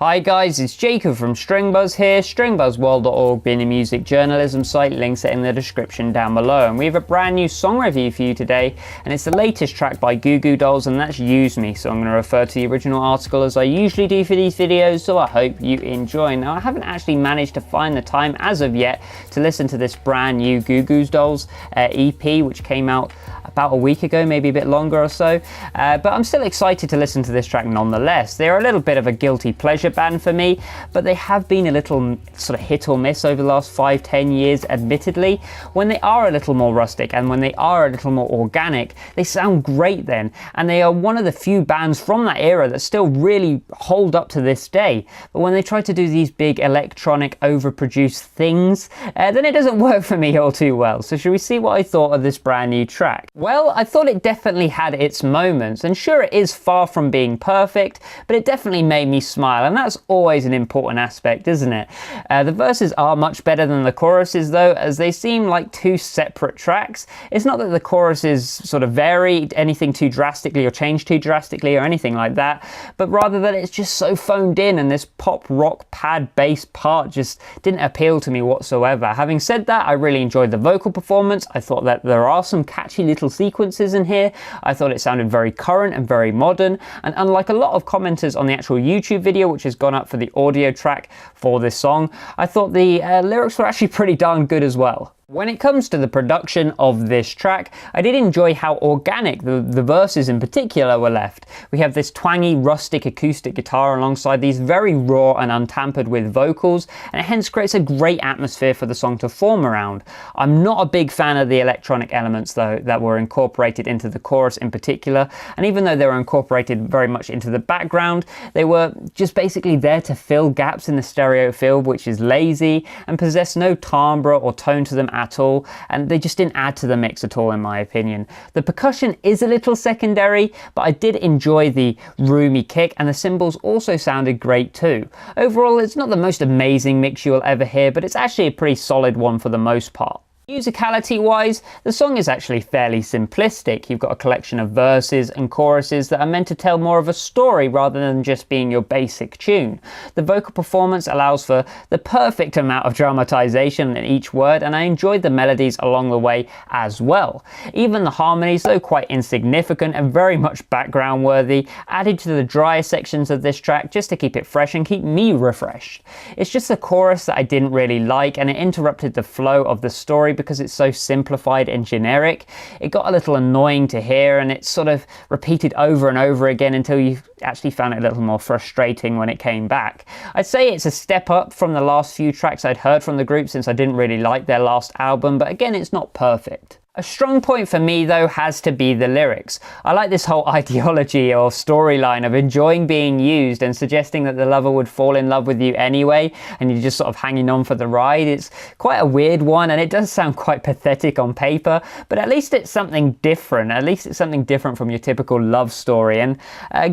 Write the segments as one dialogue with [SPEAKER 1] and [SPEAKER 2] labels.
[SPEAKER 1] Hi guys, it's Jacob from StringBuzz here, stringbuzzworld.org being a music journalism site, links are in the description down below. And we have a brand new song review for you today, and it's the latest track by Goo Goo Dolls, and that's Use Me. So I'm going to refer to the original article as I usually do for these videos, so I hope you enjoy. Now I haven't actually managed to find the time as of yet to listen to this brand new Goo Goo Dolls EP, which came out about a week ago, maybe a bit longer or so, but I'm still excited to listen to this track nonetheless. They're a little bit of a guilty pleasure band for me, but they have been a little sort of hit or miss over the last 5-10 years, admittedly. When they are a little more rustic and when they are a little more organic, they sound great then, and they are one of the few bands from that era that still really hold up to this day. But when they try to do these big electronic overproduced things, then it doesn't work for me all too well. So should we see what I thought of this brand new track? Well, I thought it definitely had its moments, and sure, it is far from being perfect, but it definitely made me smile, and that's always an important aspect, isn't it? The verses are much better than the choruses though, as they seem like two separate tracks. It's not that the choruses sort of vary anything too drastically or change too drastically or anything like that, but rather that it's just so phoned in, and this pop rock pad bass part just didn't appeal to me whatsoever. Having said that, I really enjoyed the vocal performance. I thought that there are some catchy little sequences in here. I thought it sounded very current and very modern, and unlike a lot of commenters on the actual YouTube video, which has gone up for the audio track for this song, I thought the lyrics were actually pretty darn good as well. When it comes to the production of this track, I did enjoy how organic the verses in particular were left. We have this twangy, rustic acoustic guitar alongside these very raw and untampered with vocals, and it hence creates a great atmosphere for the song to form around. I'm not a big fan of the electronic elements though that were incorporated into the chorus in particular, and even though they were incorporated very much into the background, they were just basically there to fill gaps in the stereo field, which is lazy and possess no timbre or tone to them at all, and they just didn't add to the mix at all in my opinion. The percussion is a little secondary, but I did enjoy the roomy kick, and the cymbals also sounded great too. Overall, it's not the most amazing mix you'll ever hear, but it's actually a pretty solid one for the most part. Musicality wise, the song is actually fairly simplistic. You've got a collection of verses and choruses that are meant to tell more of a story rather than just being your basic tune. The vocal performance allows for the perfect amount of dramatization in each word, and I enjoyed the melodies along the way as well. Even the harmonies, though quite insignificant and very much background worthy, added to the drier sections of this track just to keep it fresh and keep me refreshed. It's just the chorus that I didn't really like, and it interrupted the flow of the story because it's so simplified and generic. It got a little annoying to hear, and it sort of repeated over and over again until you actually found it a little more frustrating when it came back. I'd say it's a step up from the last few tracks I'd heard from the group, since I didn't really like their last album, but again, it's not perfect. A strong point for me though has to be the lyrics. I like this whole ideology or storyline of enjoying being used and suggesting that the lover would fall in love with you anyway, and you're just sort of hanging on for the ride. It's quite a weird one, and it does sound quite pathetic on paper, but at least it's something different. At least it's something different from your typical love story. And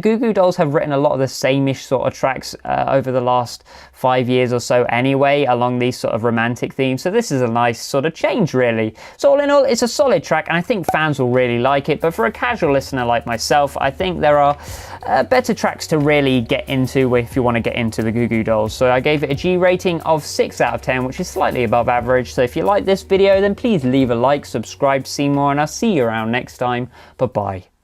[SPEAKER 1] Goo Goo Dolls have written a lot of the same-ish sort of tracks over the last 5 years or so anyway, along these sort of romantic themes, so this is a nice sort of change really. So all in all, it's a solid track, and I think fans will really like it, but for a casual listener like myself, I think there are better tracks to really get into if you want to get into the Goo Goo Dolls. So I gave it a G rating of 6 out of 10, which is slightly above average. So if you like this video, then please leave a like, subscribe to see more, and I'll see you around next time. Bye bye.